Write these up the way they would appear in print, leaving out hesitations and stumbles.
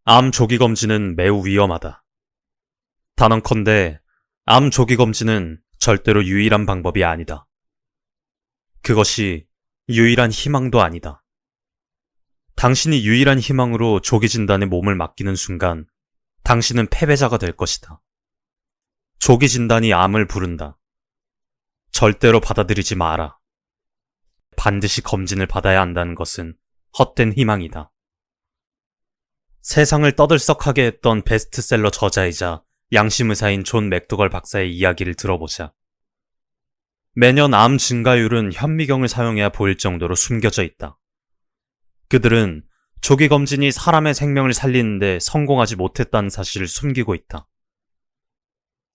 암 조기 검진은 매우 위험하다. 단언컨대 암 조기 검진은 절대로 유일한 방법이 아니다. 그것이 유일한 희망도 아니다. 당신이 유일한 희망으로 조기 진단에 몸을 맡기는 순간 당신은 패배자가 될 것이다. 조기 진단이 암을 부른다. 절대로 받아들이지 마라. 반드시 검진을 받아야 한다는 것은 헛된 희망이다. 세상을 떠들썩하게 했던 베스트셀러 저자이자 양심의사인 존 맥도걸 박사의 이야기를 들어보자. 매년 암 증가율은 현미경을 사용해야 보일 정도로 숨겨져 있다. 그들은 조기 검진이 사람의 생명을 살리는데 성공하지 못했다는 사실을 숨기고 있다.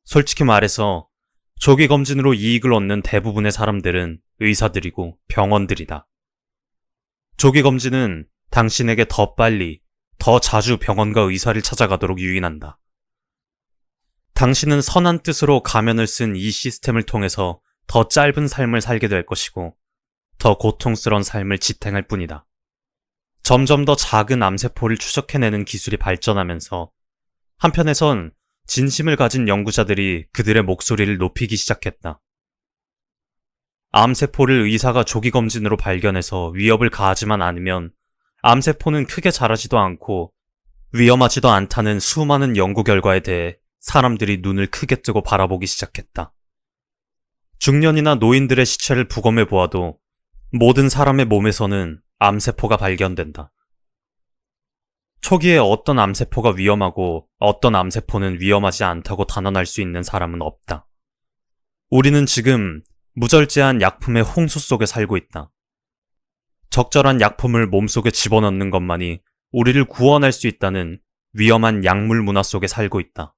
솔직히 말해서 조기 검진으로 이익을 얻는 대부분의 사람들은 의사들이고 병원들이다. 조기 검진은 당신에게 더 빨리, 더 자주 병원과 의사를 찾아가도록 유인한다. 당신은 선한 뜻으로 가면을 쓴 이 시스템을 통해서 더 짧은 삶을 살게 될 것이고 더 고통스러운 삶을 지탱할 뿐이다. 점점 더 작은 암세포를 추적해내는 기술이 발전하면서 한편에선 진심을 가진 연구자들이 그들의 목소리를 높이기 시작했다. 암세포를 의사가 조기검진으로 발견해서 위협을 가하지만 않으면 암세포는 크게 자라지도 않고 위험하지도 않다는 수많은 연구 결과에 대해 사람들이 눈을 크게 뜨고 바라보기 시작했다. 중년이나 노인들의 시체를 부검해 보아도 모든 사람의 몸에서는 암세포가 발견된다. 초기에 어떤 암세포가 위험하고 어떤 암세포는 위험하지 않다고 단언할 수 있는 사람은 없다. 우리는 지금 무절제한 약품의 홍수 속에 살고 있다. 적절한 약품을 몸속에 집어넣는 것만이 우리를 구원할 수 있다는 위험한 약물 문화 속에 살고 있다.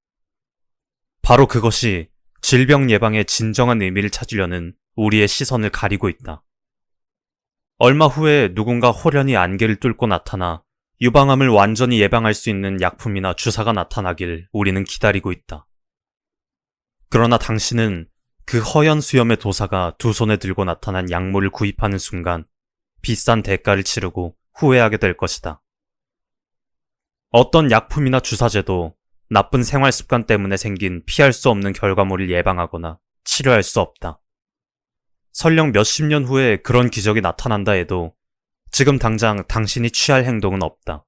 바로 그것이 질병 예방의 진정한 의미를 찾으려는 우리의 시선을 가리고 있다. 얼마 후에 누군가 호련히 안개를 뚫고 나타나 유방암을 완전히 예방할 수 있는 약품이나 주사가 나타나길 우리는 기다리고 있다. 그러나 당신은 그 허연 수염의 도사가 두 손에 들고 나타난 약물을 구입하는 순간 비싼 대가를 치르고 후회하게 될 것이다. 어떤 약품이나 주사제도 나쁜 생활 습관 때문에 생긴 피할 수 없는 결과물을 예방하거나 치료할 수 없다. 설령 몇십 년 후에 그런 기적이 나타난다 해도 지금 당장 당신이 취할 행동은 없다.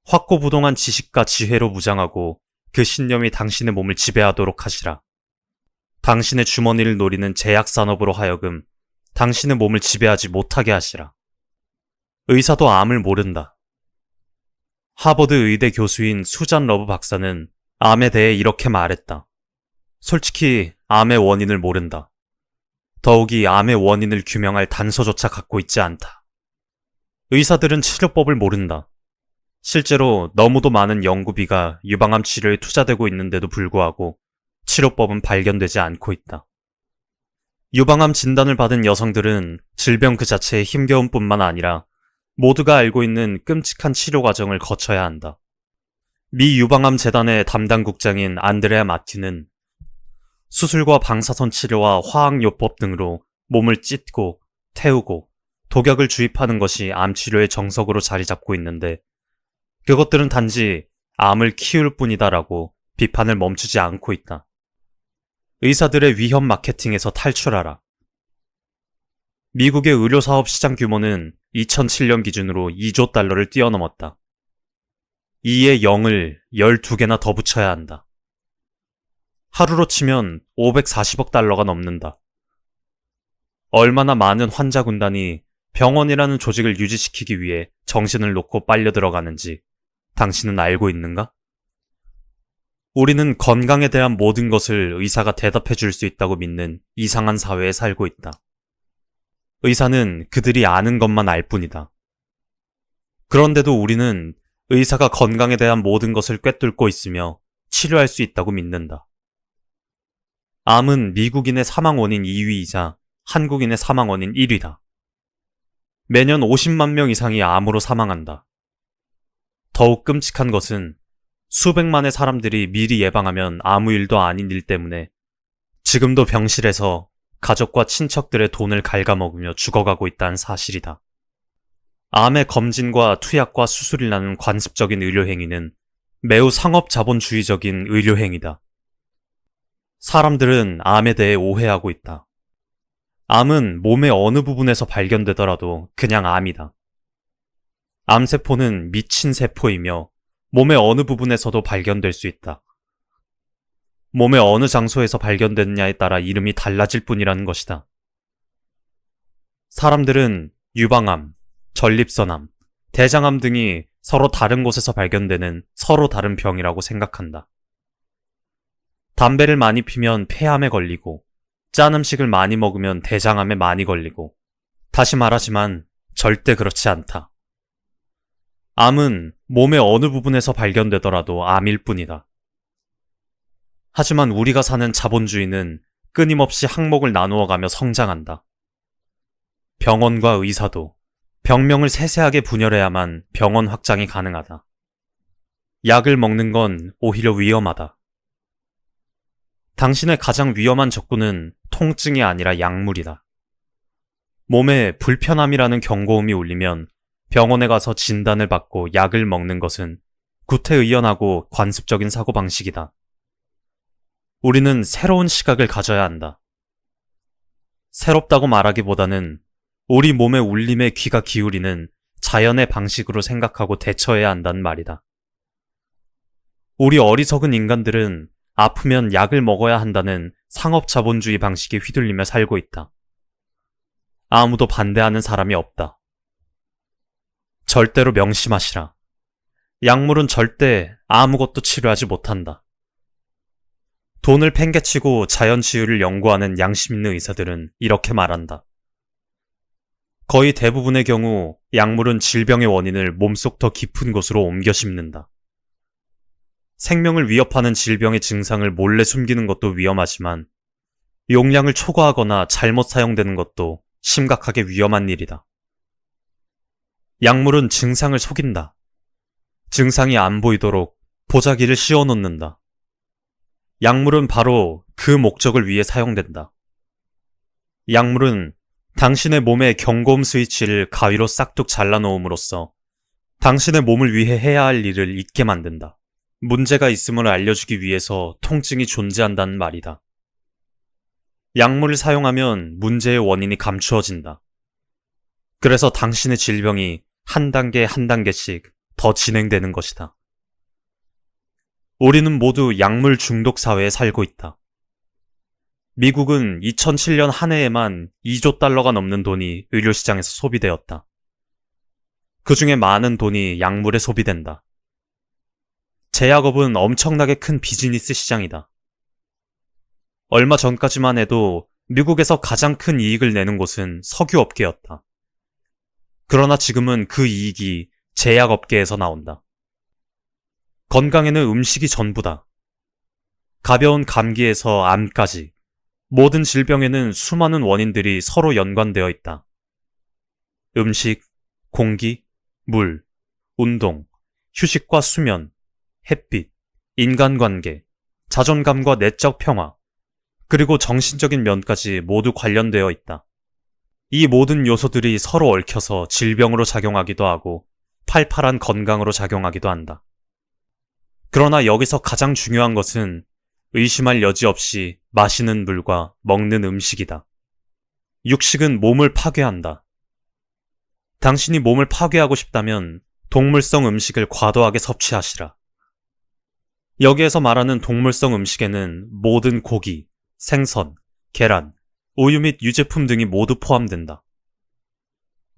확고부동한 지식과 지혜로 무장하고 그 신념이 당신의 몸을 지배하도록 하시라. 당신의 주머니를 노리는 제약산업으로 하여금 당신의 몸을 지배하지 못하게 하시라. 의사도 암을 모른다. 하버드 의대 교수인 수잔 러브 박사는 암에 대해 이렇게 말했다. 솔직히 암의 원인을 모른다. 더욱이 암의 원인을 규명할 단서조차 갖고 있지 않다. 의사들은 치료법을 모른다. 실제로 너무도 많은 연구비가 유방암 치료에 투자되고 있는데도 불구하고 치료법은 발견되지 않고 있다. 유방암 진단을 받은 여성들은 질병 그 자체에 힘겨운 뿐만 아니라 모두가 알고 있는 끔찍한 치료 과정을 거쳐야 한다. 미 유방암 재단의 담당 국장인 안드레아 마티는 수술과 방사선 치료와 화학요법 등으로 몸을 찢고 태우고 독약을 주입하는 것이 암 치료의 정석으로 자리 잡고 있는데 그것들은 단지 암을 키울 뿐이다라고 비판을 멈추지 않고 있다. 의사들의 위험 마케팅에서 탈출하라. 미국의 의료사업 시장 규모는 2007년 기준으로 2조 달러를 뛰어넘었다. 2에 0을 12개나 더 붙여야 한다. 하루로 치면 540억 달러가 넘는다. 얼마나 많은 환자 군단이 병원이라는 조직을 유지시키기 위해 정신을 놓고 빨려 들어가는지 당신은 알고 있는가? 우리는 건강에 대한 모든 것을 의사가 대답해 줄 수 있다고 믿는 이상한 사회에 살고 있다. 의사는 그들이 아는 것만 알 뿐이다. 그런데도 우리는 의사가 건강에 대한 모든 것을 꿰뚫고 있으며 치료할 수 있다고 믿는다. 암은 미국인의 사망 원인 2위이자 한국인의 사망 원인 1위다. 매년 50만 명 이상이 암으로 사망한다. 더욱 끔찍한 것은 수백만의 사람들이 미리 예방하면 아무 일도 아닌 일 때문에 지금도 병실에서 가족과 친척들의 돈을 갉아먹으며 죽어가고 있다는 사실이다. 암의 검진과 투약과 수술이라는 관습적인 의료행위는 매우 상업자본주의적인 의료행위다. 사람들은 암에 대해 오해하고 있다. 암은 몸의 어느 부분에서 발견되더라도 그냥 암이다. 암세포는 미친 세포이며 몸의 어느 부분에서도 발견될 수 있다. 몸의 어느 장소에서 발견됐느냐에 따라 이름이 달라질 뿐이라는 것이다. 사람들은 유방암, 전립선암, 대장암 등이 서로 다른 곳에서 발견되는 서로 다른 병이라고 생각한다. 담배를 많이 피면 폐암에 걸리고, 짠 음식을 많이 먹으면 대장암에 많이 걸리고, 다시 말하지만 절대 그렇지 않다. 암은 몸의 어느 부분에서 발견되더라도 암일 뿐이다. 하지만 우리가 사는 자본주의는 끊임없이 항목을 나누어가며 성장한다. 병원과 의사도 병명을 세세하게 분열해야만 병원 확장이 가능하다. 약을 먹는 건 오히려 위험하다. 당신의 가장 위험한 적군은 통증이 아니라 약물이다. 몸에 불편함이라는 경고음이 울리면 병원에 가서 진단을 받고 약을 먹는 것은 구태의연하고 관습적인 사고방식이다. 우리는 새로운 시각을 가져야 한다. 새롭다고 말하기보다는 우리 몸의 울림에 귀가 기울이는 자연의 방식으로 생각하고 대처해야 한다는 말이다. 우리 어리석은 인간들은 아프면 약을 먹어야 한다는 상업자본주의 방식에 휘둘리며 살고 있다. 아무도 반대하는 사람이 없다. 절대로 명심하시라. 약물은 절대 아무것도 치료하지 못한다. 돈을 팽개치고 자연치유를 연구하는 양심 있는 의사들은 이렇게 말한다. 거의 대부분의 경우 약물은 질병의 원인을 몸속 더 깊은 곳으로 옮겨 심는다. 생명을 위협하는 질병의 증상을 몰래 숨기는 것도 위험하지만 용량을 초과하거나 잘못 사용되는 것도 심각하게 위험한 일이다. 약물은 증상을 속인다. 증상이 안 보이도록 보자기를 씌워놓는다. 약물은 바로 그 목적을 위해 사용된다. 약물은 당신의 몸의 경고음 스위치를 가위로 싹둑 잘라놓음으로써 당신의 몸을 위해 해야 할 일을 잊게 만든다. 문제가 있음을 알려주기 위해서 통증이 존재한다는 말이다. 약물을 사용하면 문제의 원인이 감추어진다. 그래서 당신의 질병이 한 단계 한 단계씩 더 진행되는 것이다. 우리는 모두 약물 중독 사회에 살고 있다. 미국은 2007년 한 해에만 2조 달러가 넘는 돈이 의료시장에서 소비되었다. 그 중에 많은 돈이 약물에 소비된다. 제약업은 엄청나게 큰 비즈니스 시장이다. 얼마 전까지만 해도 미국에서 가장 큰 이익을 내는 곳은 석유업계였다. 그러나 지금은 그 이익이 제약업계에서 나온다. 건강에는 음식이 전부다. 가벼운 감기에서 암까지 모든 질병에는 수많은 원인들이 서로 연관되어 있다. 음식, 공기, 물, 운동, 휴식과 수면, 햇빛, 인간관계, 자존감과 내적 평화, 그리고 정신적인 면까지 모두 관련되어 있다. 이 모든 요소들이 서로 얽혀서 질병으로 작용하기도 하고 팔팔한 건강으로 작용하기도 한다. 그러나 여기서 가장 중요한 것은 의심할 여지 없이 마시는 물과 먹는 음식이다. 육식은 몸을 파괴한다. 당신이 몸을 파괴하고 싶다면 동물성 음식을 과도하게 섭취하시라. 여기에서 말하는 동물성 음식에는 모든 고기, 생선, 계란, 우유 및 유제품 등이 모두 포함된다.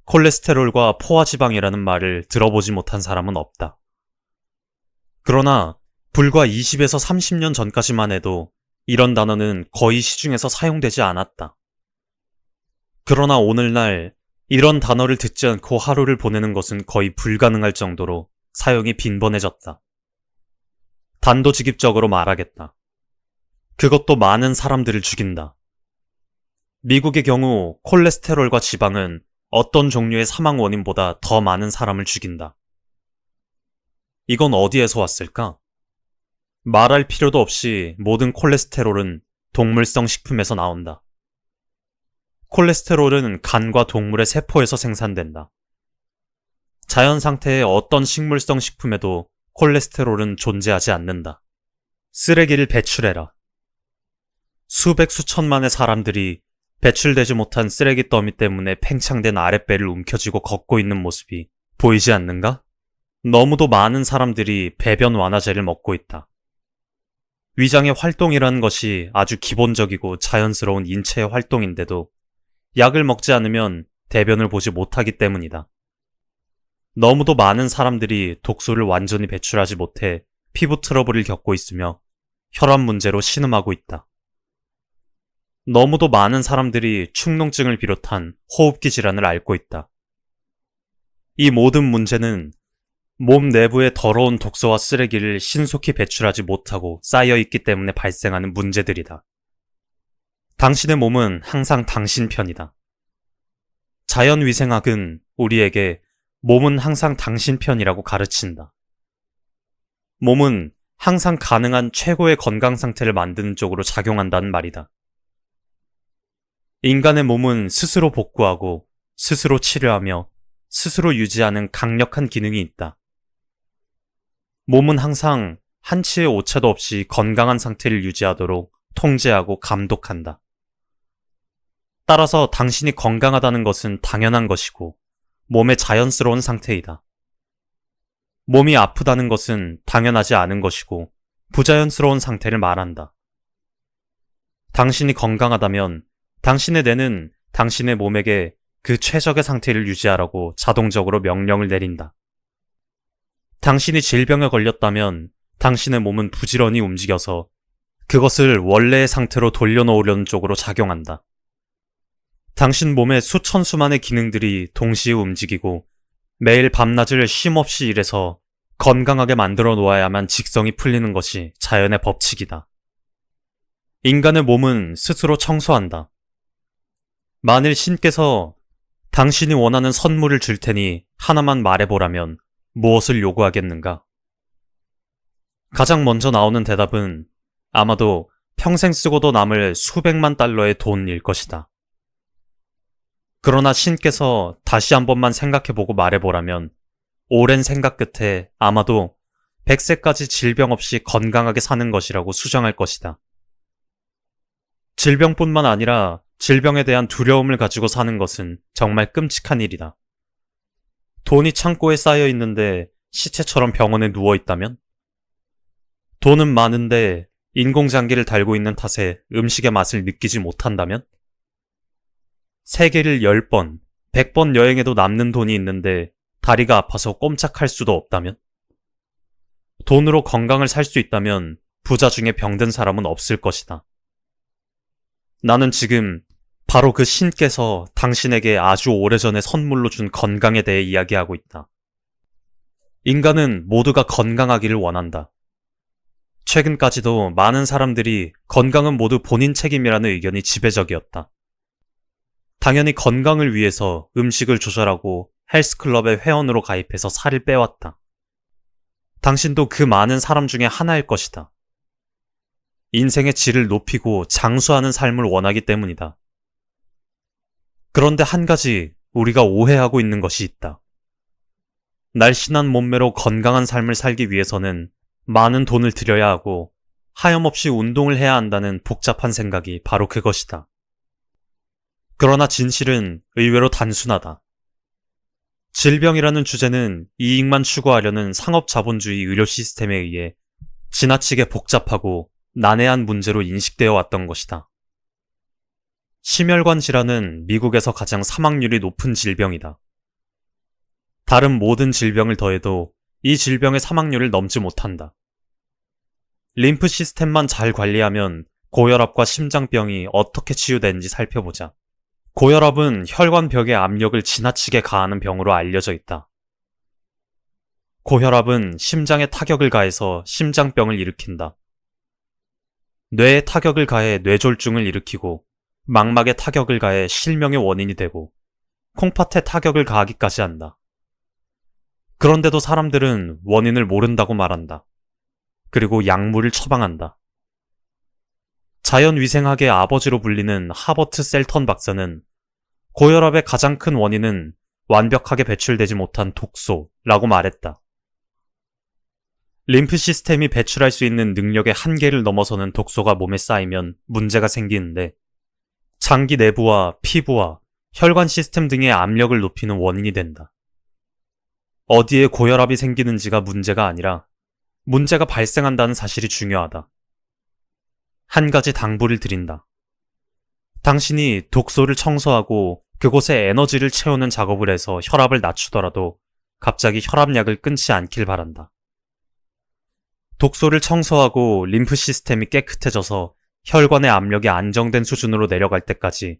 콜레스테롤과 포화지방이라는 말을 들어보지 못한 사람은 없다. 그러나 불과 20에서 30년 전까지만 해도 이런 단어는 거의 시중에서 사용되지 않았다. 그러나 오늘날 이런 단어를 듣지 않고 하루를 보내는 것은 거의 불가능할 정도로 사용이 빈번해졌다. 단도직입적으로 말하겠다. 그것도 많은 사람들을 죽인다. 미국의 경우 콜레스테롤과 지방은 어떤 종류의 사망 원인보다 더 많은 사람을 죽인다. 이건 어디에서 왔을까? 말할 필요도 없이 모든 콜레스테롤은 동물성 식품에서 나온다. 콜레스테롤은 간과 동물의 세포에서 생산된다. 자연 상태의 어떤 식물성 식품에도 콜레스테롤은 존재하지 않는다. 쓰레기를 배출해라. 수백 수천만의 사람들이 배출되지 못한 쓰레기 더미 때문에 팽창된 아랫배를 움켜쥐고 걷고 있는 모습이 보이지 않는가? 너무도 많은 사람들이 배변 완화제를 먹고 있다. 위장의 활동이라는 것이 아주 기본적이고 자연스러운 인체의 활동인데도 약을 먹지 않으면 대변을 보지 못하기 때문이다. 너무도 많은 사람들이 독소를 완전히 배출하지 못해 피부 트러블을 겪고 있으며 혈압 문제로 신음하고 있다. 너무도 많은 사람들이 축농증을 비롯한 호흡기 질환을 앓고 있다. 이 모든 문제는 몸 내부의 더러운 독소와 쓰레기를 신속히 배출하지 못하고 쌓여있기 때문에 발생하는 문제들이다. 당신의 몸은 항상 당신 편이다. 자연위생학은 우리에게 몸은 항상 당신 편이라고 가르친다. 몸은 항상 가능한 최고의 건강 상태를 만드는 쪽으로 작용한다는 말이다. 인간의 몸은 스스로 복구하고 스스로 치료하며 스스로 유지하는 강력한 기능이 있다. 몸은 항상 한치의 오차도 없이 건강한 상태를 유지하도록 통제하고 감독한다. 따라서 당신이 건강하다는 것은 당연한 것이고 몸의 자연스러운 상태이다. 몸이 아프다는 것은 당연하지 않은 것이고 부자연스러운 상태를 말한다. 당신이 건강하다면 당신의 뇌는 당신의 몸에게 그 최적의 상태를 유지하라고 자동적으로 명령을 내린다. 당신이 질병에 걸렸다면 당신의 몸은 부지런히 움직여서 그것을 원래의 상태로 돌려놓으려는 쪽으로 작용한다. 당신 몸의 수천 수만의 기능들이 동시에 움직이고 매일 밤낮을 쉼없이 일해서 건강하게 만들어 놓아야만 직성이 풀리는 것이 자연의 법칙이다. 인간의 몸은 스스로 청소한다. 만일 신께서 당신이 원하는 선물을 줄 테니 하나만 말해보라면 무엇을 요구하겠는가? 가장 먼저 나오는 대답은 아마도 평생 쓰고도 남을 수백만 달러의 돈일 것이다. 그러나 신께서 다시 한 번만 생각해보고 말해보라면 오랜 생각 끝에 아마도 100세까지 질병 없이 건강하게 사는 것이라고 수정할 것이다. 질병뿐만 아니라 질병에 대한 두려움을 가지고 사는 것은 정말 끔찍한 일이다. 돈이 창고에 쌓여 있는데 시체처럼 병원에 누워 있다면? 돈은 많은데 인공장기를 달고 있는 탓에 음식의 맛을 느끼지 못한다면? 세계를 10번, 100번 여행해도 남는 돈이 있는데 다리가 아파서 꼼짝할 수도 없다면? 돈으로 건강을 살 수 있다면 부자 중에 병든 사람은 없을 것이다. 나는 지금 바로 그 신께서 당신에게 아주 오래전에 선물로 준 건강에 대해 이야기하고 있다. 인간은 모두가 건강하기를 원한다. 최근까지도 많은 사람들이 건강은 모두 본인 책임이라는 의견이 지배적이었다. 당연히 건강을 위해서 음식을 조절하고 헬스클럽에 회원으로 가입해서 살을 빼왔다. 당신도 그 많은 사람 중에 하나일 것이다. 인생의 질을 높이고 장수하는 삶을 원하기 때문이다. 그런데 한 가지 우리가 오해하고 있는 것이 있다. 날씬한 몸매로 건강한 삶을 살기 위해서는 많은 돈을 들여야 하고 하염없이 운동을 해야 한다는 복잡한 생각이 바로 그것이다. 그러나 진실은 의외로 단순하다. 질병이라는 주제는 이익만 추구하려는 상업자본주의 의료 시스템에 의해 지나치게 복잡하고 난해한 문제로 인식되어 왔던 것이다. 심혈관 질환은 미국에서 가장 사망률이 높은 질병이다. 다른 모든 질병을 더해도 이 질병의 사망률을 넘지 못한다. 림프 시스템만 잘 관리하면 고혈압과 심장병이 어떻게 치유되는지 살펴보자. 고혈압은 혈관벽에 압력을 지나치게 가하는 병으로 알려져 있다. 고혈압은 심장에 타격을 가해서 심장병을 일으킨다. 뇌에 타격을 가해 뇌졸중을 일으키고 망막에 타격을 가해 실명의 원인이 되고 콩팥에 타격을 가하기까지 한다. 그런데도 사람들은 원인을 모른다고 말한다. 그리고 약물을 처방한다. 자연위생학의 아버지로 불리는 하버트 셀턴 박사는 고혈압의 가장 큰 원인은 완벽하게 배출되지 못한 독소라고 말했다. 림프 시스템이 배출할 수 있는 능력의 한계를 넘어서는 독소가 몸에 쌓이면 문제가 생기는데 장기 내부와 피부와 혈관 시스템 등의 압력을 높이는 원인이 된다. 어디에 고혈압이 생기는지가 문제가 아니라 문제가 발생한다는 사실이 중요하다. 한 가지 당부를 드린다. 당신이 독소를 청소하고 그곳에 에너지를 채우는 작업을 해서 혈압을 낮추더라도 갑자기 혈압약을 끊지 않길 바란다. 독소를 청소하고 림프 시스템이 깨끗해져서 혈관의 압력이 안정된 수준으로 내려갈 때까지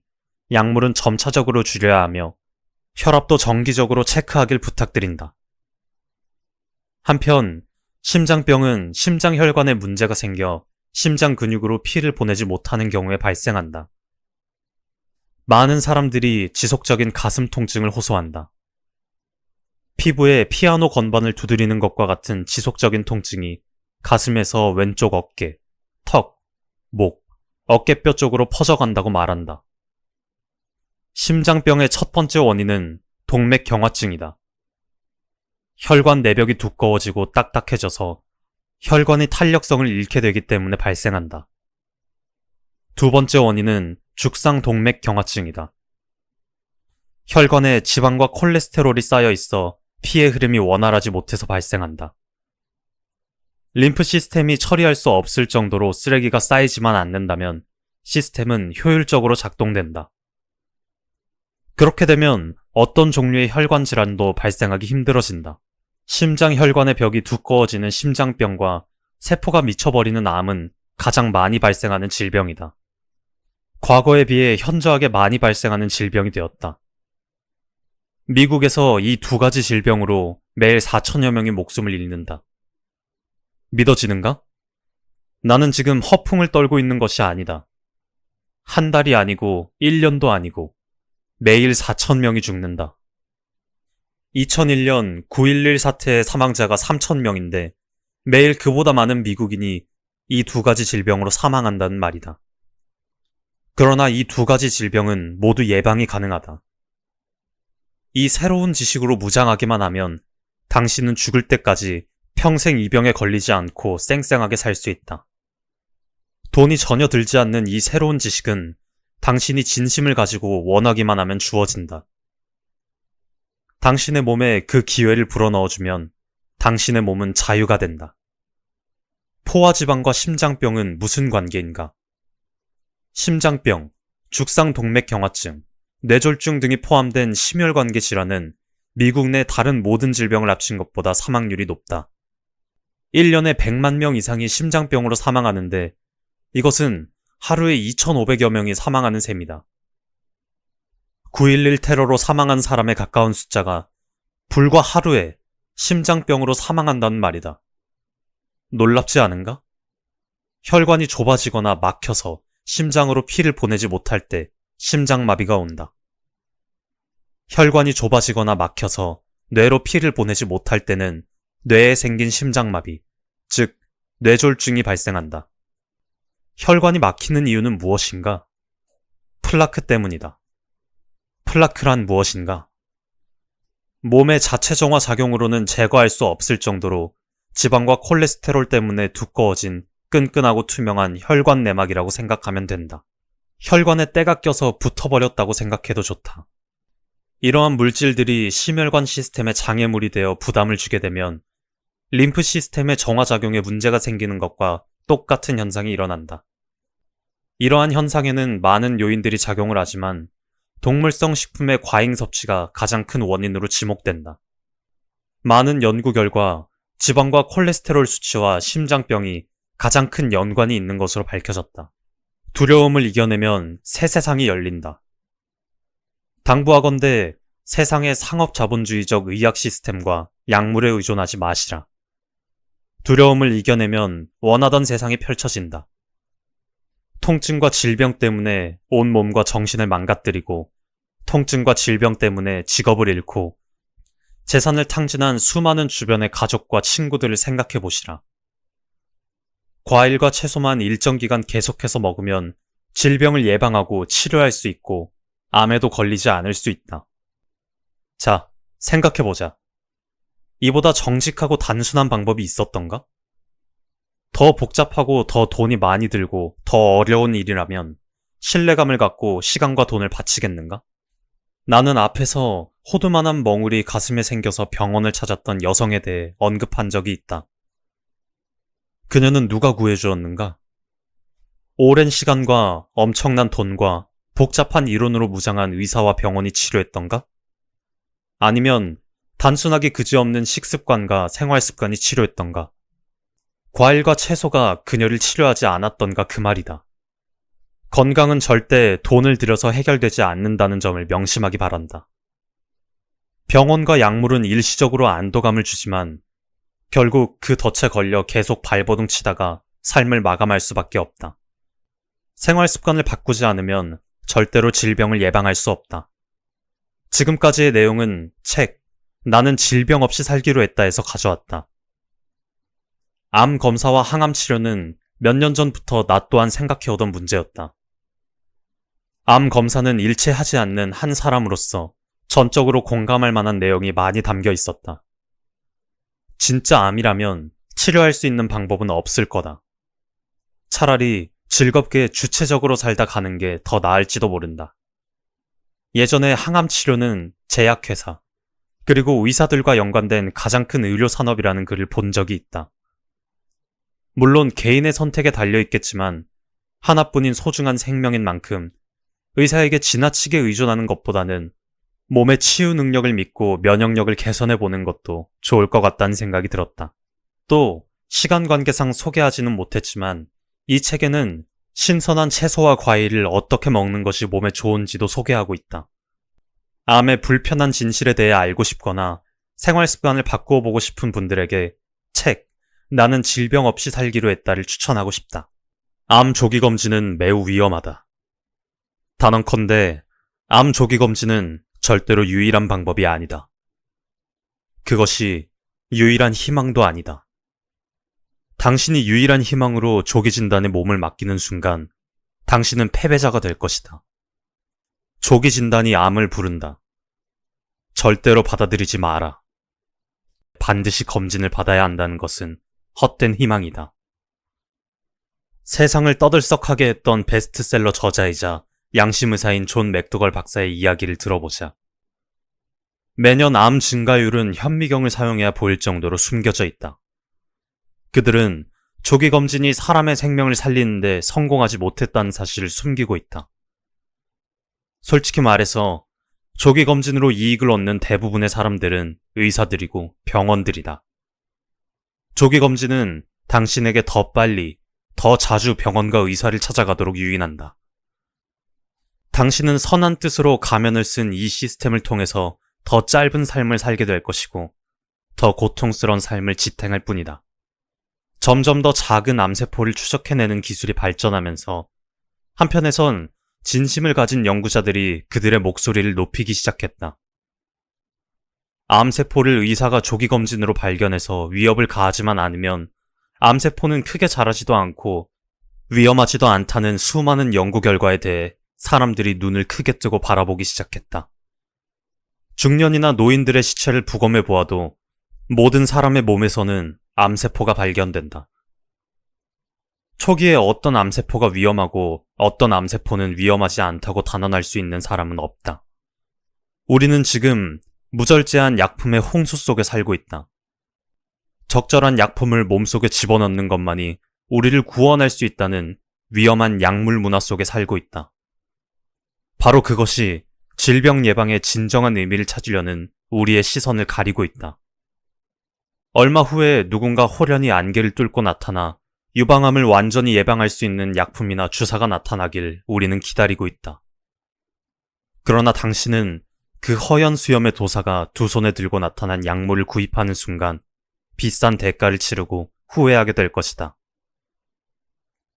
약물은 점차적으로 줄여야 하며 혈압도 정기적으로 체크하길 부탁드린다. 한편 심장병은 심장 혈관에 문제가 생겨 심장 근육으로 피를 보내지 못하는 경우에 발생한다. 많은 사람들이 지속적인 가슴 통증을 호소한다. 피부에 피아노 건반을 두드리는 것과 같은 지속적인 통증이 가슴에서 왼쪽 어깨, 턱, 목, 어깨뼈 쪽으로 퍼져간다고 말한다. 심장병의 첫 번째 원인은 동맥경화증이다. 혈관 내벽이 두꺼워지고 딱딱해져서 혈관이 탄력성을 잃게 되기 때문에 발생한다. 두 번째 원인은 죽상동맥경화증이다. 혈관에 지방과 콜레스테롤이 쌓여 있어 피의 흐름이 원활하지 못해서 발생한다. 림프 시스템이 처리할 수 없을 정도로 쓰레기가 쌓이지만 않는다면 시스템은 효율적으로 작동된다. 그렇게 되면 어떤 종류의 혈관 질환도 발생하기 힘들어진다. 심장 혈관의 벽이 두꺼워지는 심장병과 세포가 미쳐버리는 암은 가장 많이 발생하는 질병이다. 과거에 비해 현저하게 많이 발생하는 질병이 되었다. 미국에서 이 두 가지 질병으로 매일 4천여 명이 목숨을 잃는다. 믿어지는가? 나는 지금 허풍을 떨고 있는 것이 아니다. 한 달이 아니고 1년도 아니고 매일 4,000명이 죽는다. 2001년 9.11 사태의 사망자가 3,000명인데 매일 그보다 많은 미국인이 이 두 가지 질병으로 사망한다는 말이다. 그러나 이 두 가지 질병은 모두 예방이 가능하다. 이 새로운 지식으로 무장하기만 하면 당신은 죽을 때까지 평생 이 병에 걸리지 않고 쌩쌩하게 살 수 있다. 돈이 전혀 들지 않는 이 새로운 지식은 당신이 진심을 가지고 원하기만 하면 주어진다. 당신의 몸에 그 기회를 불어넣어주면 당신의 몸은 자유가 된다. 포화지방과 심장병은 무슨 관계인가? 심장병, 죽상동맥경화증, 뇌졸중 등이 포함된 심혈관계 질환은 미국 내 다른 모든 질병을 합친 것보다 사망률이 높다. 1년에 100만 명 이상이 심장병으로 사망하는데 이것은 하루에 2,500여 명이 사망하는 셈이다. 9.11 테러로 사망한 사람에 가까운 숫자가 불과 하루에 심장병으로 사망한다는 말이다. 놀랍지 않은가? 혈관이 좁아지거나 막혀서 심장으로 피를 보내지 못할 때 심장마비가 온다. 혈관이 좁아지거나 막혀서 뇌로 피를 보내지 못할 때는 뇌에 생긴 심장마비, 즉 뇌졸중이 발생한다. 혈관이 막히는 이유는 무엇인가? 플라크 때문이다. 플라크란 무엇인가? 몸의 자체 정화 작용으로는 제거할 수 없을 정도로 지방과 콜레스테롤 때문에 두꺼워진 끈끈하고 투명한 혈관 내막이라고 생각하면 된다. 혈관에 때가 껴서 붙어버렸다고 생각해도 좋다. 이러한 물질들이 심혈관 시스템에 장애물이 되어 부담을 주게 되면 림프 시스템의 정화작용에 문제가 생기는 것과 똑같은 현상이 일어난다. 이러한 현상에는 많은 요인들이 작용을 하지만 동물성 식품의 과잉 섭취가 가장 큰 원인으로 지목된다. 많은 연구 결과 지방과 콜레스테롤 수치와 심장병이 가장 큰 연관이 있는 것으로 밝혀졌다. 두려움을 이겨내면 새 세상이 열린다. 당부하건대 세상의 상업자본주의적 의학 시스템과 약물에 의존하지 마시라. 두려움을 이겨내면 원하던 세상이 펼쳐진다. 통증과 질병 때문에 온 몸과 정신을 망가뜨리고 통증과 질병 때문에 직업을 잃고 재산을 탕진한 수많은 주변의 가족과 친구들을 생각해 보시라. 과일과 채소만 일정 기간 계속해서 먹으면 질병을 예방하고 치료할 수 있고 암에도 걸리지 않을 수 있다. 자, 생각해보자. 이보다 정직하고 단순한 방법이 있었던가? 더 복잡하고 더 돈이 많이 들고 더 어려운 일이라면 신뢰감을 갖고 시간과 돈을 바치겠는가? 나는 앞에서 호두만한 멍울이 가슴에 생겨서 병원을 찾았던 여성에 대해 언급한 적이 있다. 그녀는 누가 구해주었는가? 오랜 시간과 엄청난 돈과 복잡한 이론으로 무장한 의사와 병원이 치료했던가? 아니면 단순하게 그지없는 식습관과 생활습관이 치료했던가? 과일과 채소가 그녀를 치료하지 않았던가 그 말이다. 건강은 절대 돈을 들여서 해결되지 않는다는 점을 명심하기 바란다. 병원과 약물은 일시적으로 안도감을 주지만 결국 그 덫에 걸려 계속 발버둥 치다가 삶을 마감할 수밖에 없다. 생활 습관을 바꾸지 않으면 절대로 질병을 예방할 수 없다. 지금까지의 내용은 책 나는 질병 없이 살기로 했다에서 가져왔다. 암 검사와 항암 치료는 몇 년 전부터 나 또한 생각해오던 문제였다. 암 검사는 일체하지 않는 한 사람으로서 전적으로 공감할 만한 내용이 많이 담겨 있었다. 진짜 암이라면 치료할 수 있는 방법은 없을 거다. 차라리 즐겁게 주체적으로 살다 가는 게 더 나을지도 모른다. 예전에 항암 치료는 제약회사, 그리고 의사들과 연관된 가장 큰 의료 산업이라는 글을 본 적이 있다. 물론 개인의 선택에 달려 있겠지만 하나뿐인 소중한 생명인 만큼 의사에게 지나치게 의존하는 것보다는 몸의 치유 능력을 믿고 면역력을 개선해보는 것도 좋을 것 같다는 생각이 들었다. 또 시간 관계상 소개하지는 못했지만 이 책에는 신선한 채소와 과일을 어떻게 먹는 것이 몸에 좋은지도 소개하고 있다. 암의 불편한 진실에 대해 알고 싶거나 생활 습관을 바꾸어 보고 싶은 분들에게 책 나는 질병 없이 살기로 했다를 추천하고 싶다. 암 조기 검진은 매우 위험하다. 단언컨대 암 조기 검진은 절대로 유일한 방법이 아니다. 그것이 유일한 희망도 아니다. 당신이 유일한 희망으로 조기 진단에 몸을 맡기는 순간 당신은 패배자가 될 것이다. 조기 진단이 암을 부른다. 절대로 받아들이지 마라. 반드시 검진을 받아야 한다는 것은 헛된 희망이다. 세상을 떠들썩하게 했던 베스트셀러 저자이자 양심의사인 존 맥도걸 박사의 이야기를 들어보자. 매년 암 증가율은 현미경을 사용해야 보일 정도로 숨겨져 있다. 그들은 조기 검진이 사람의 생명을 살리는데 성공하지 못했다는 사실을 숨기고 있다. 솔직히 말해서 조기 검진으로 이익을 얻는 대부분의 사람들은 의사들이고 병원들이다. 조기 검진은 당신에게 더 빨리, 더 자주 병원과 의사를 찾아가도록 유인한다. 당신은 선한 뜻으로 가면을 쓴 이 시스템을 통해서 더 짧은 삶을 살게 될 것이고 더 고통스러운 삶을 지탱할 뿐이다. 점점 더 작은 암세포를 추적해내는 기술이 발전하면서 한편에선 진심을 가진 연구자들이 그들의 목소리를 높이기 시작했다. 암세포를 의사가 조기검진으로 발견해서 위협을 가하지만 않으면 암세포는 크게 자라지도 않고 위험하지도 않다는 수많은 연구 결과에 대해 사람들이 눈을 크게 뜨고 바라보기 시작했다. 중년이나 노인들의 시체를 부검해 보아도 모든 사람의 몸에서는 암세포가 발견된다. 초기에 어떤 암세포가 위험하고 어떤 암세포는 위험하지 않다고 단언할 수 있는 사람은 없다. 우리는 지금 무절제한 약품의 홍수 속에 살고 있다. 적절한 약품을 몸속에 집어넣는 것만이 우리를 구원할 수 있다는 위험한 약물 문화 속에 살고 있다. 바로 그것이 질병 예방의 진정한 의미를 찾으려는 우리의 시선을 가리고 있다. 얼마 후에 누군가 호련히 안개를 뚫고 나타나 유방암을 완전히 예방할 수 있는 약품이나 주사가 나타나길 우리는 기다리고 있다. 그러나 당신은 그 허연 수염의 도사가 두 손에 들고 나타난 약물을 구입하는 순간 비싼 대가를 치르고 후회하게 될 것이다.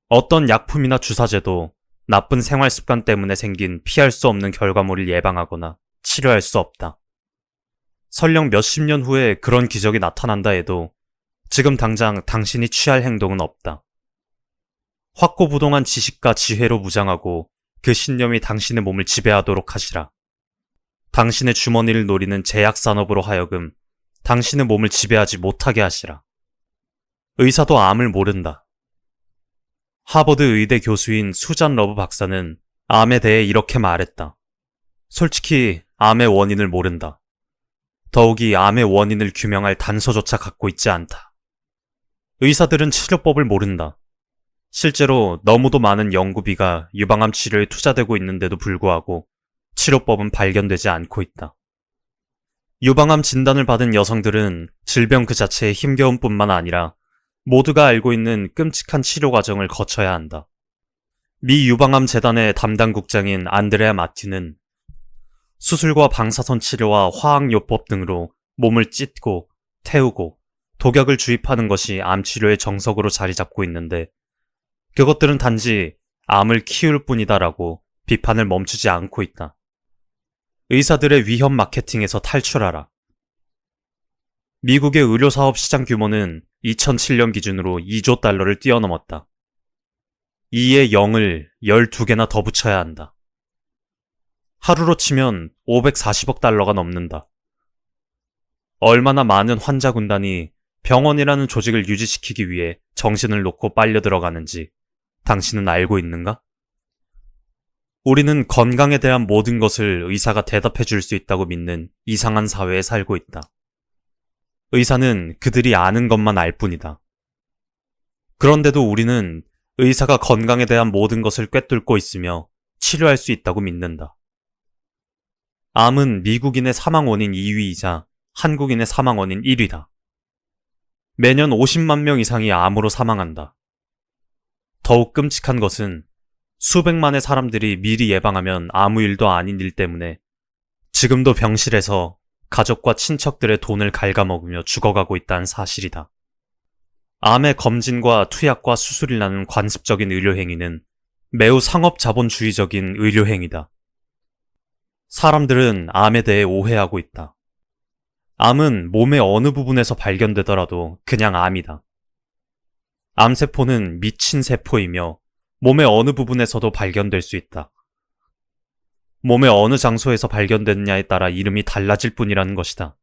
어떤 약품이나 주사제도 나쁜 생활 습관 때문에 생긴 피할 수 없는 결과물을 예방하거나 치료할 수 없다. 설령 몇십 년 후에 그런 기적이 나타난다 해도 지금 당장 당신이 취할 행동은 없다. 확고부동한 지식과 지혜로 무장하고 그 신념이 당신의 몸을 지배하도록 하시라. 당신의 주머니를 노리는 제약산업으로 하여금 당신의 몸을 지배하지 못하게 하시라. 의사도 암을 모른다. 하버드 의대 교수인 수잔 러브 박사는 암에 대해 이렇게 말했다. 솔직히 암의 원인을 모른다. 더욱이 암의 원인을 규명할 단서조차 갖고 있지 않다. 의사들은 치료법을 모른다. 실제로 너무도 많은 연구비가 유방암 치료에 투자되고 있는데도 불구하고 치료법은 발견되지 않고 있다. 유방암 진단을 받은 여성들은 질병 그 자체에 힘겨움 뿐만 아니라 모두가 알고 있는 끔찍한 치료 과정을 거쳐야 한다. 미 유방암 재단의 담당 국장인 안드레아 마티는 수술과 방사선 치료와 화학요법 등으로 몸을 찢고 태우고 독약을 주입하는 것이 암 치료의 정석으로 자리 잡고 있는데 그것들은 단지 암을 키울 뿐이다라고 비판을 멈추지 않고 있다. 의사들의 위험 마케팅에서 탈출하라. 미국의 의료사업 시장 규모는 2007년 기준으로 2조 달러를 뛰어넘었다. 2에 0을 12개나 더 붙여야 한다. 하루로 치면 540억 달러가 넘는다. 얼마나 많은 환자 군단이 병원이라는 조직을 유지시키기 위해 정신을 놓고 빨려 들어가는지 당신은 알고 있는가? 우리는 건강에 대한 모든 것을 의사가 대답해 줄 수 있다고 믿는 이상한 사회에 살고 있다. 의사는 그들이 아는 것만 알 뿐이다. 그런데도 우리는 의사가 건강에 대한 모든 것을 꿰뚫고 있으며 치료할 수 있다고 믿는다. 암은 미국인의 사망 원인 2위이자 한국인의 사망 원인 1위다. 매년 50만 명 이상이 암으로 사망한다. 더욱 끔찍한 것은 수백만의 사람들이 미리 예방하면 아무 일도 아닌 일 때문에 지금도 병실에서 가족과 친척들의 돈을 갉아먹으며 죽어가고 있다는 사실이다. 암의 검진과 투약과 수술이라는 관습적인 의료행위는 매우 상업자본주의적인 의료행위다. 사람들은 암에 대해 오해하고 있다. 암은 몸의 어느 부분에서 발견되더라도 그냥 암이다. 암세포는 미친 세포이며 몸의 어느 부분에서도 발견될 수 있다. 몸의 어느 장소에서 발견됐느냐에 따라 이름이 달라질 뿐이라는 것이다.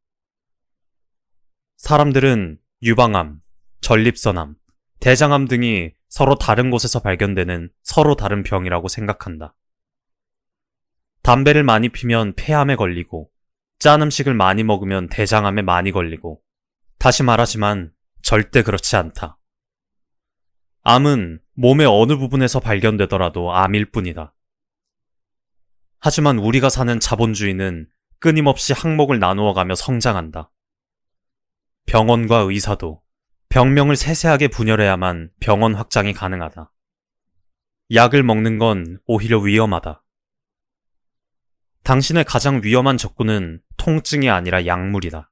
사람들은 유방암, 전립선암, 대장암 등이 서로 다른 곳에서 발견되는 서로 다른 병이라고 생각한다. 담배를 많이 피면 폐암에 걸리고 짠 음식을 많이 먹으면 대장암에 많이 걸리고 다시 말하지만 절대 그렇지 않다. 암은 몸의 어느 부분에서 발견되더라도 암일 뿐이다. 하지만 우리가 사는 자본주의는 끊임없이 항목을 나누어가며 성장한다. 병원과 의사도 병명을 세세하게 분열해야만 병원 확장이 가능하다. 약을 먹는 건 오히려 위험하다. 당신의 가장 위험한 적군은 통증이 아니라 약물이다.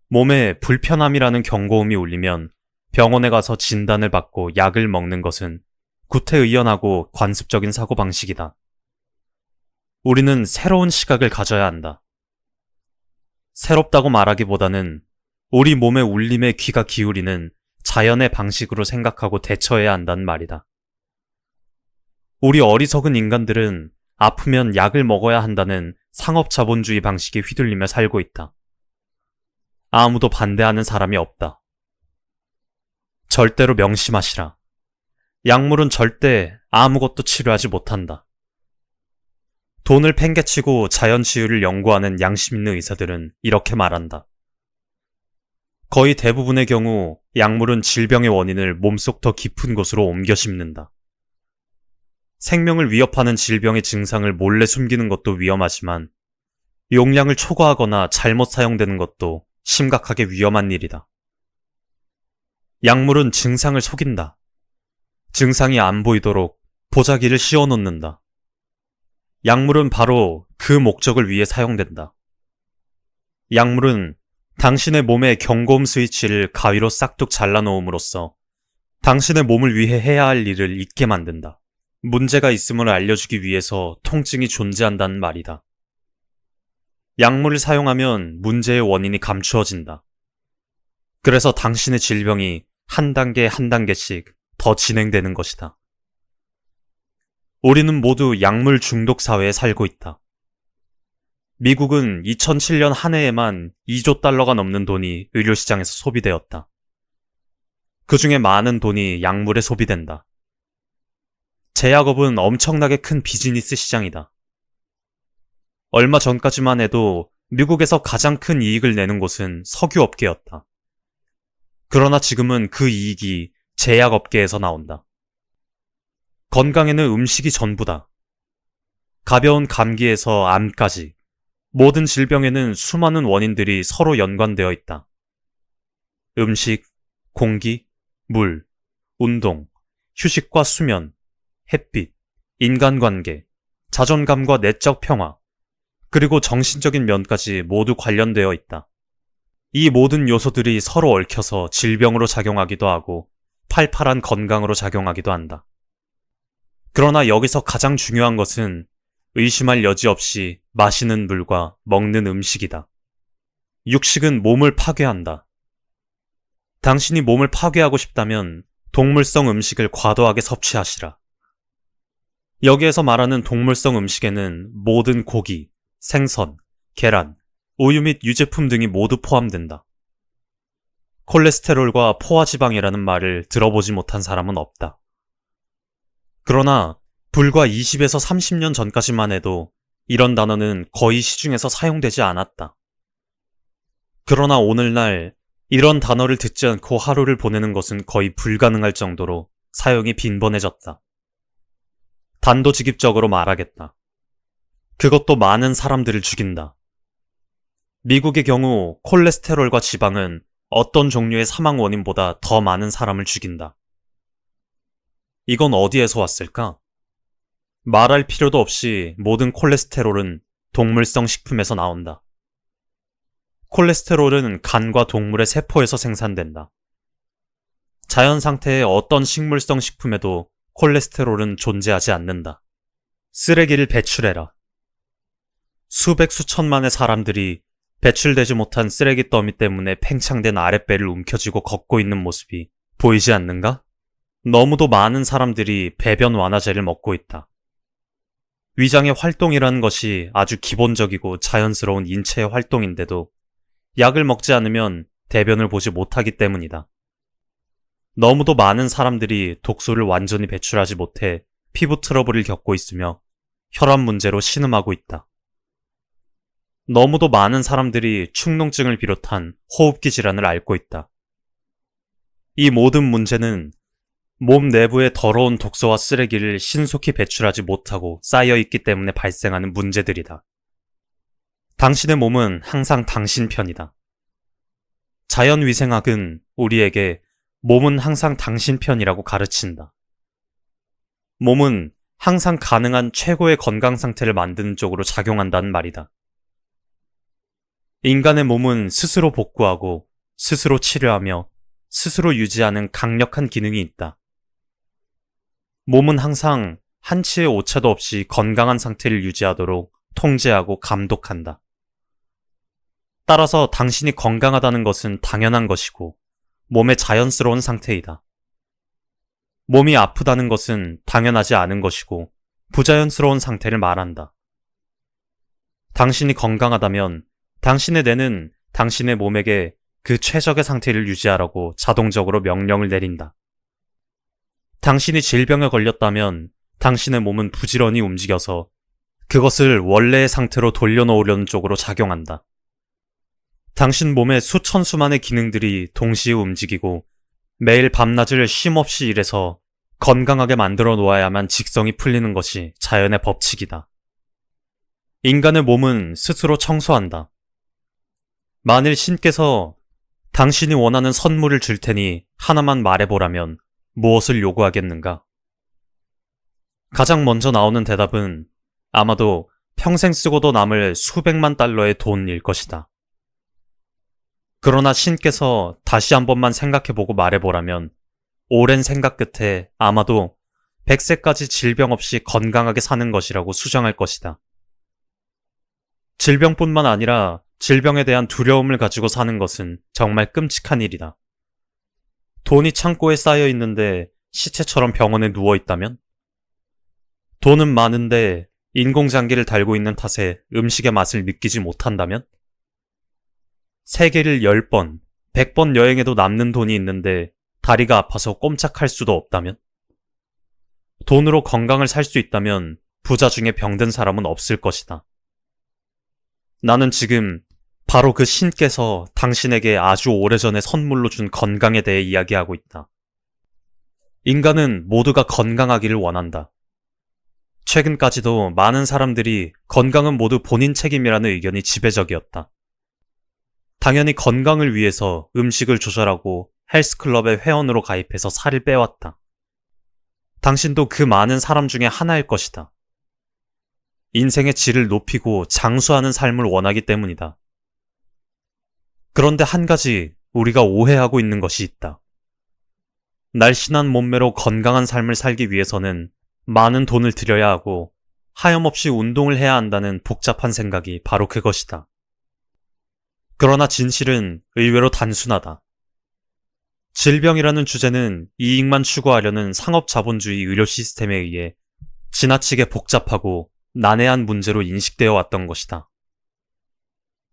몸에 불편함이라는 경고음이 울리면 병원에 가서 진단을 받고 약을 먹는 것은 구태의연하고 관습적인 사고방식이다. 우리는 새로운 시각을 가져야 한다. 새롭다고 말하기보다는 우리 몸의 울림에 귀가 기울이는 자연의 방식으로 생각하고 대처해야 한다는 말이다. 우리 어리석은 인간들은 아프면 약을 먹어야 한다는 상업자본주의 방식에 휘둘리며 살고 있다. 아무도 반대하는 사람이 없다. 절대로 명심하시라. 약물은 절대 아무것도 치료하지 못한다. 돈을 팽개치고 자연치유를 연구하는 양심 있는 의사들은 이렇게 말한다. 거의 대부분의 경우 약물은 질병의 원인을 몸속 더 깊은 곳으로 옮겨 심는다. 생명을 위협하는 질병의 증상을 몰래 숨기는 것도 위험하지만 용량을 초과하거나 잘못 사용되는 것도 심각하게 위험한 일이다. 약물은 증상을 속인다. 증상이 안 보이도록 보자기를 씌워놓는다. 약물은 바로 그 목적을 위해 사용된다. 약물은 당신의 몸의 경고음 스위치를 가위로 싹둑 잘라놓음으로써 당신의 몸을 위해 해야 할 일을 잊게 만든다. 문제가 있음을 알려주기 위해서 통증이 존재한다는 말이다. 약물을 사용하면 문제의 원인이 감추어진다. 그래서 당신의 질병이 한 단계 한 단계씩 더 진행되는 것이다. 우리는 모두 약물 중독 사회에 살고 있다. 미국은 2007년 한 해에만 2조 달러가 넘는 돈이 의료시장에서 소비되었다. 그 중에 많은 돈이 약물에 소비된다. 제약업은 엄청나게 큰 비즈니스 시장이다. 얼마 전까지만 해도 미국에서 가장 큰 이익을 내는 곳은 석유업계였다. 그러나 지금은 그 이익이 제약업계에서 나온다. 건강에는 음식이 전부다. 가벼운 감기에서 암까지 모든 질병에는 수많은 원인들이 서로 연관되어 있다. 음식, 공기, 물, 운동, 휴식과 수면, 햇빛, 인간관계, 자존감과 내적 평화, 그리고 정신적인 면까지 모두 관련되어 있다. 이 모든 요소들이 서로 얽혀서 질병으로 작용하기도 하고 팔팔한 건강으로 작용하기도 한다. 그러나 여기서 가장 중요한 것은 의심할 여지 없이 마시는 물과 먹는 음식이다. 육식은 몸을 파괴한다. 당신이 몸을 파괴하고 싶다면 동물성 음식을 과도하게 섭취하시라. 여기에서 말하는 동물성 음식에는 모든 고기, 생선, 계란, 우유 및 유제품 등이 모두 포함된다. 콜레스테롤과 포화지방이라는 말을 들어보지 못한 사람은 없다. 그러나 불과 20에서 30년 전까지만 해도 이런 단어는 거의 시중에서 사용되지 않았다. 그러나 오늘날 이런 단어를 듣지 않고 하루를 보내는 것은 거의 불가능할 정도로 사용이 빈번해졌다. 단도직입적으로 말하겠다. 그것도 많은 사람들을 죽인다. 미국의 경우 콜레스테롤과 지방은 어떤 종류의 사망 원인보다 더 많은 사람을 죽인다. 이건 어디에서 왔을까? 말할 필요도 없이 모든 콜레스테롤은 동물성 식품에서 나온다. 콜레스테롤은 간과 동물의 세포에서 생산된다. 자연 상태의 어떤 식물성 식품에도 콜레스테롤은 존재하지 않는다. 쓰레기를 배출해라. 수백 수천만의 사람들이 배출되지 못한 쓰레기 더미 때문에 팽창된 아랫배를 움켜쥐고 걷고 있는 모습이 보이지 않는가? 너무도 많은 사람들이 배변 완화제를 먹고 있다. 위장의 활동이라는 것이 아주 기본적이고 자연스러운 인체의 활동인데도 약을 먹지 않으면 대변을 보지 못하기 때문이다. 너무도 많은 사람들이 독소를 완전히 배출하지 못해 피부 트러블을 겪고 있으며 혈압 문제로 신음하고 있다. 너무도 많은 사람들이 축농증을 비롯한 호흡기 질환을 앓고 있다. 이 모든 문제는 몸 내부의 더러운 독소와 쓰레기를 신속히 배출하지 못하고 쌓여있기 때문에 발생하는 문제들이다. 당신의 몸은 항상 당신 편이다. 자연위생학은 우리에게 몸은 항상 당신 편이라고 가르친다. 몸은 항상 가능한 최고의 건강 상태를 만드는 쪽으로 작용한다는 말이다. 인간의 몸은 스스로 복구하고 스스로 치료하며 스스로 유지하는 강력한 기능이 있다. 몸은 항상 한치의 오차도 없이 건강한 상태를 유지하도록 통제하고 감독한다. 따라서 당신이 건강하다는 것은 당연한 것이고 몸의 자연스러운 상태이다. 몸이 아프다는 것은 당연하지 않은 것이고 부자연스러운 상태를 말한다. 당신이 건강하다면 당신의 뇌는 당신의 몸에게 그 최적의 상태를 유지하라고 자동적으로 명령을 내린다. 당신이 질병에 걸렸다면 당신의 몸은 부지런히 움직여서 그것을 원래의 상태로 돌려놓으려는 쪽으로 작용한다. 당신 몸의 수천 수만의 기능들이 동시에 움직이고 매일 밤낮을 쉼없이 일해서 건강하게 만들어 놓아야만 직성이 풀리는 것이 자연의 법칙이다. 인간의 몸은 스스로 청소한다. 만일 신께서 당신이 원하는 선물을 줄 테니 하나만 말해보라면 무엇을 요구하겠는가? 가장 먼저 나오는 대답은 아마도 평생 쓰고도 남을 수백만 달러의 돈일 것이다. 그러나 신께서 다시 한 번만 생각해보고 말해보라면 오랜 생각 끝에 아마도 100세까지 질병 없이 건강하게 사는 것이라고 수정할 것이다. 질병뿐만 아니라 질병에 대한 두려움을 가지고 사는 것은 정말 끔찍한 일이다. 돈이 창고에 쌓여 있는데 시체처럼 병원에 누워 있다면? 돈은 많은데 인공장기를 달고 있는 탓에 음식의 맛을 느끼지 못한다면? 세계를 10번, 100번 여행해도 남는 돈이 있는데 다리가 아파서 꼼짝할 수도 없다면? 돈으로 건강을 살 수 있다면 부자 중에 병든 사람은 없을 것이다. 나는 지금 바로 그 신께서 당신에게 아주 오래전에 선물로 준 건강에 대해 이야기하고 있다. 인간은 모두가 건강하기를 원한다. 최근까지도 많은 사람들이 건강은 모두 본인 책임이라는 의견이 지배적이었다. 당연히 건강을 위해서 음식을 조절하고 헬스클럽에 회원으로 가입해서 살을 빼왔다. 당신도 그 많은 사람 중에 하나일 것이다. 인생의 질을 높이고 장수하는 삶을 원하기 때문이다. 그런데 한 가지 우리가 오해하고 있는 것이 있다. 날씬한 몸매로 건강한 삶을 살기 위해서는 많은 돈을 들여야 하고 하염없이 운동을 해야 한다는 복잡한 생각이 바로 그것이다. 그러나 진실은 의외로 단순하다. 질병이라는 주제는 이익만 추구하려는 상업자본주의 의료 시스템에 의해 지나치게 복잡하고 난해한 문제로 인식되어 왔던 것이다.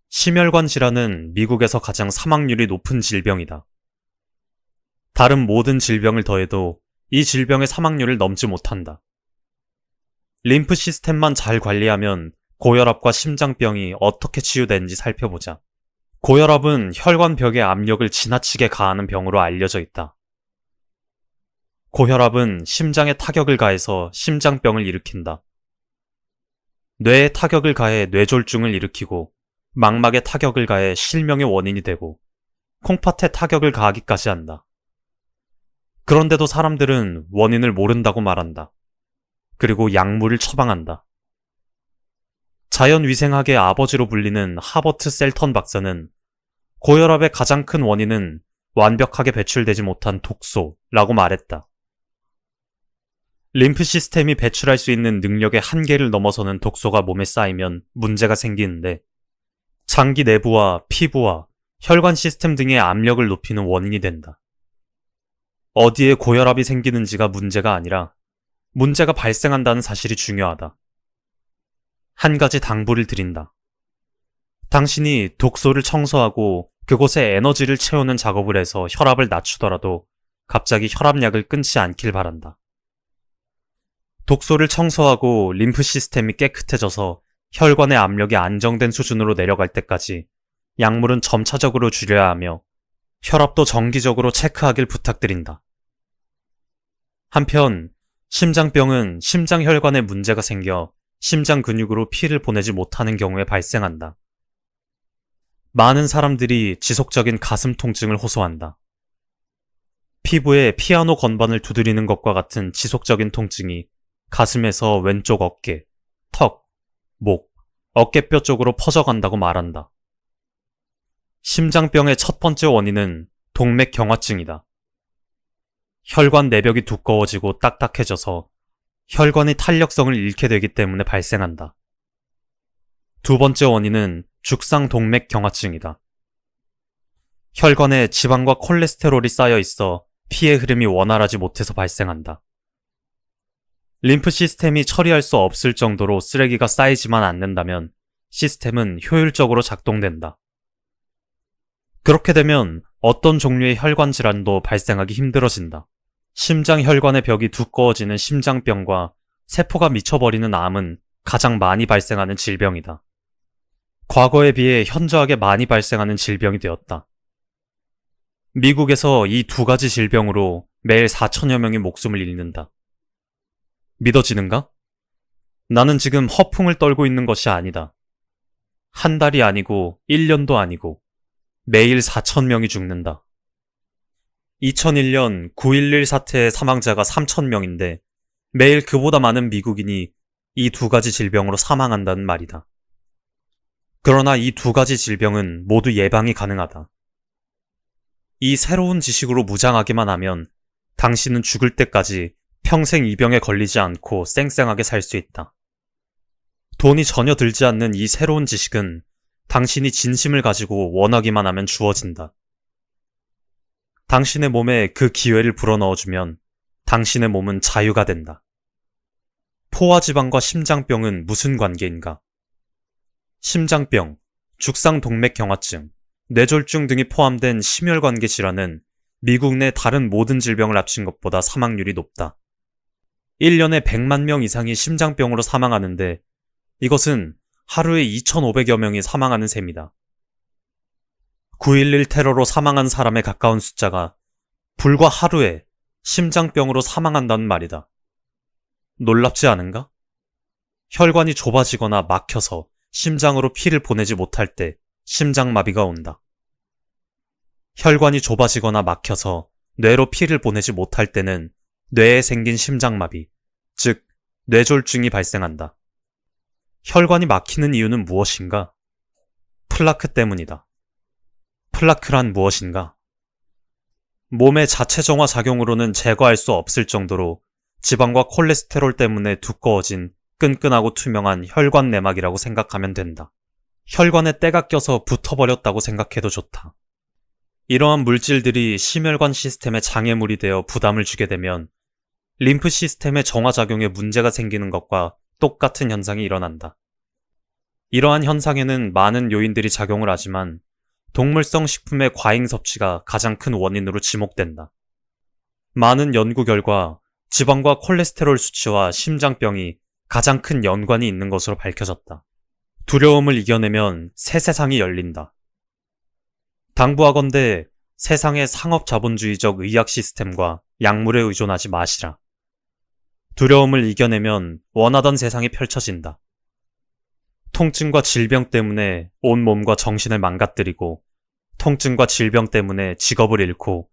심혈관 질환은 미국에서 가장 사망률이 높은 질병이다. 다른 모든 질병을 더해도 이 질병의 사망률을 넘지 못한다. 림프 시스템만 잘 관리하면 고혈압과 심장병이 어떻게 치유되는지 살펴보자. 고혈압은 혈관벽에 압력을 지나치게 가하는 병으로 알려져 있다. 고혈압은 심장에 타격을 가해서 심장병을 일으킨다. 뇌에 타격을 가해 뇌졸중을 일으키고 망막에 타격을 가해 실명의 원인이 되고 콩팥에 타격을 가하기까지 한다. 그런데도 사람들은 원인을 모른다고 말한다. 그리고 약물을 처방한다. 자연위생학의 아버지로 불리는 하버트 셀턴 박사는 고혈압의 가장 큰 원인은 완벽하게 배출되지 못한 독소라고 말했다. 림프 시스템이 배출할 수 있는 능력의 한계를 넘어서는 독소가 몸에 쌓이면 문제가 생기는데 장기 내부와 피부와 혈관 시스템 등의 압력을 높이는 원인이 된다. 어디에 고혈압이 생기는지가 문제가 아니라 문제가 발생한다는 사실이 중요하다. 한 가지 당부를 드린다. 당신이 독소를 청소하고 그곳에 에너지를 채우는 작업을 해서 혈압을 낮추더라도 갑자기 혈압약을 끊지 않길 바란다. 독소를 청소하고 림프 시스템이 깨끗해져서 혈관의 압력이 안정된 수준으로 내려갈 때까지 약물은 점차적으로 줄여야 하며 혈압도 정기적으로 체크하길 부탁드린다. 한편 심장병은 심장혈관에 문제가 생겨 심장 근육으로 피를 보내지 못하는 경우에 발생한다. 많은 사람들이 지속적인 가슴 통증을 호소한다. 피부에 피아노 건반을 두드리는 것과 같은 지속적인 통증이 가슴에서 왼쪽 어깨, 턱, 목, 어깨뼈 쪽으로 퍼져간다고 말한다. 심장병의 첫 번째 원인은 동맥경화증이다. 혈관 내벽이 두꺼워지고 딱딱해져서 혈관의 탄력성을 잃게 되기 때문에 발생한다. 두 번째 원인은 죽상동맥경화증이다. 혈관에 지방과 콜레스테롤이 쌓여 있어 피의 흐름이 원활하지 못해서 발생한다. 림프 시스템이 처리할 수 없을 정도로 쓰레기가 쌓이지만 않는다면 시스템은 효율적으로 작동된다. 그렇게 되면 어떤 종류의 혈관 질환도 발생하기 힘들어진다. 심장혈관의 벽이 두꺼워지는 심장병과 세포가 미쳐버리는 암은 가장 많이 발생하는 질병이다. 과거에 비해 현저하게 많이 발생하는 질병이 되었다. 미국에서 이 두 가지 질병으로 매일 4천여 명이 목숨을 잃는다. 믿어지는가? 나는 지금 허풍을 떨고 있는 것이 아니다. 한 달이 아니고 1년도 아니고 매일 4천 명이 죽는다. 2001년 9.11 사태의 사망자가 3,000명인데 매일 그보다 많은 미국인이 이 두 가지 질병으로 사망한다는 말이다. 그러나 이 두 가지 질병은 모두 예방이 가능하다. 이 새로운 지식으로 무장하기만 하면 당신은 죽을 때까지 평생 이 병에 걸리지 않고 쌩쌩하게 살 수 있다. 돈이 전혀 들지 않는 이 새로운 지식은 당신이 진심을 가지고 원하기만 하면 주어진다. 당신의 몸에 그 기회를 불어넣어주면 당신의 몸은 자유가 된다. 포화지방과 심장병은 무슨 관계인가? 심장병, 죽상동맥경화증, 뇌졸중 등이 포함된 심혈관계 질환은 미국 내 다른 모든 질병을 합친 것보다 사망률이 높다. 1년에 100만 명 이상이 심장병으로 사망하는데 이것은 하루에 2,500여 명이 사망하는 셈이다. 9.11 테러로 사망한 사람에 가까운 숫자가 불과 하루에 심장병으로 사망한다는 말이다. 놀랍지 않은가? 혈관이 좁아지거나 막혀서 심장으로 피를 보내지 못할 때 심장마비가 온다. 혈관이 좁아지거나 막혀서 뇌로 피를 보내지 못할 때는 뇌에 생긴 심장마비, 즉 뇌졸중이 발생한다. 혈관이 막히는 이유는 무엇인가? 플라크 때문이다. 플라크란 무엇인가? 몸의 자체 정화 작용으로는 제거할 수 없을 정도로 지방과 콜레스테롤 때문에 두꺼워진 끈끈하고 투명한 혈관 내막이라고 생각하면 된다. 혈관에 때가 껴서 붙어버렸다고 생각해도 좋다. 이러한 물질들이 심혈관 시스템에 장애물이 되어 부담을 주게 되면 림프 시스템의 정화작용에 문제가 생기는 것과 똑같은 현상이 일어난다. 이러한 현상에는 많은 요인들이 작용을 하지만 동물성 식품의 과잉 섭취가 가장 큰 원인으로 지목된다. 많은 연구 결과 지방과 콜레스테롤 수치와 심장병이 가장 큰 연관이 있는 것으로 밝혀졌다. 두려움을 이겨내면 새 세상이 열린다. 당부하건대 세상의 상업자본주의적 의학 시스템과 약물에 의존하지 마시라. 두려움을 이겨내면 원하던 세상이 펼쳐진다. 통증과 질병 때문에 온 몸과 정신을 망가뜨리고 통증과 질병 때문에 직업을 잃고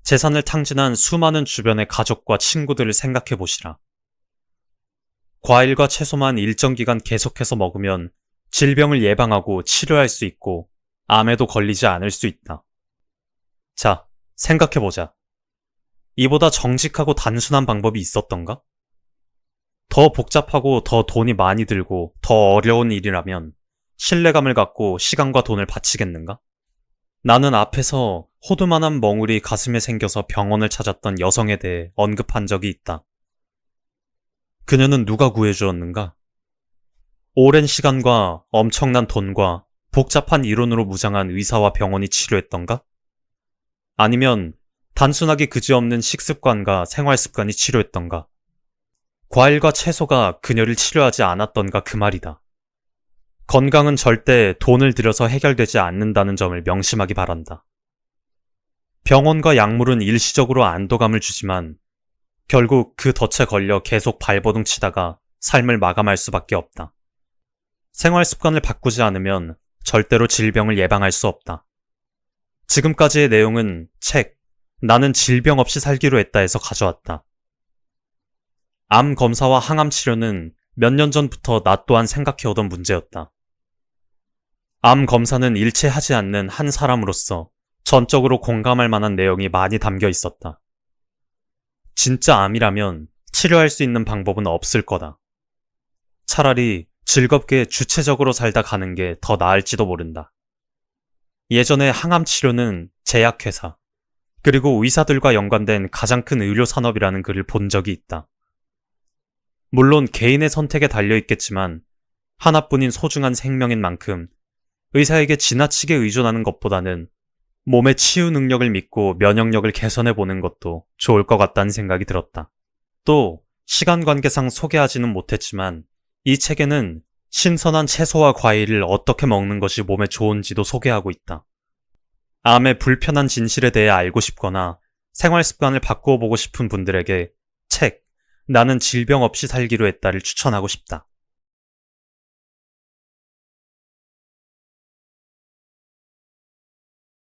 재산을 탕진한 수많은 주변의 가족과 친구들을 생각해 보시라. 과일과 채소만 일정 기간 계속해서 먹으면 질병을 예방하고 치료할 수 있고 암에도 걸리지 않을 수 있다. 자, 생각해보자. 이보다 정직하고 단순한 방법이 있었던가? 더 복잡하고 더 돈이 많이 들고 더 어려운 일이라면 신뢰감을 갖고 시간과 돈을 바치겠는가? 나는 앞에서 호두만한 멍울이 가슴에 생겨서 병원을 찾았던 여성에 대해 언급한 적이 있다. 그녀는 누가 구해주었는가? 오랜 시간과 엄청난 돈과 복잡한 이론으로 무장한 의사와 병원이 치료했던가? 아니면 단순하게 그지없는 식습관과 생활습관이 치료했던가? 과일과 채소가 그녀를 치료하지 않았던가 그 말이다. 건강은 절대 돈을 들여서 해결되지 않는다는 점을 명심하기 바란다. 병원과 약물은 일시적으로 안도감을 주지만 결국 그 덫에 걸려 계속 발버둥 치다가 삶을 마감할 수밖에 없다. 생활 습관을 바꾸지 않으면 절대로 질병을 예방할 수 없다. 지금까지의 내용은 책 나는 질병 없이 살기로 했다에서 가져왔다. 암 검사와 항암 치료는 몇 년 전부터 나 또한 생각해오던 문제였다. 암 검사는 일체하지 않는 한 사람으로서 전적으로 공감할 만한 내용이 많이 담겨 있었다. 진짜 암이라면 치료할 수 있는 방법은 없을 거다. 차라리 즐겁게 주체적으로 살다 가는 게 더 나을지도 모른다. 예전에 항암 치료는 제약회사, 그리고 의사들과 연관된 가장 큰 의료 산업이라는 글을 본 적이 있다. 물론 개인의 선택에 달려 있겠지만 하나뿐인 소중한 생명인 만큼 의사에게 지나치게 의존하는 것보다는 몸의 치유 능력을 믿고 면역력을 개선해 보는 것도 좋을 것 같다는 생각이 들었다. 또 시간 관계상 소개하지는 못했지만 이 책에는 신선한 채소와 과일을 어떻게 먹는 것이 몸에 좋은지도 소개하고 있다. 암의 불편한 진실에 대해 알고 싶거나 생활 습관을 바꾸어 보고 싶은 분들에게 책 나는 질병 없이 살기로 했다를 추천하고 싶다.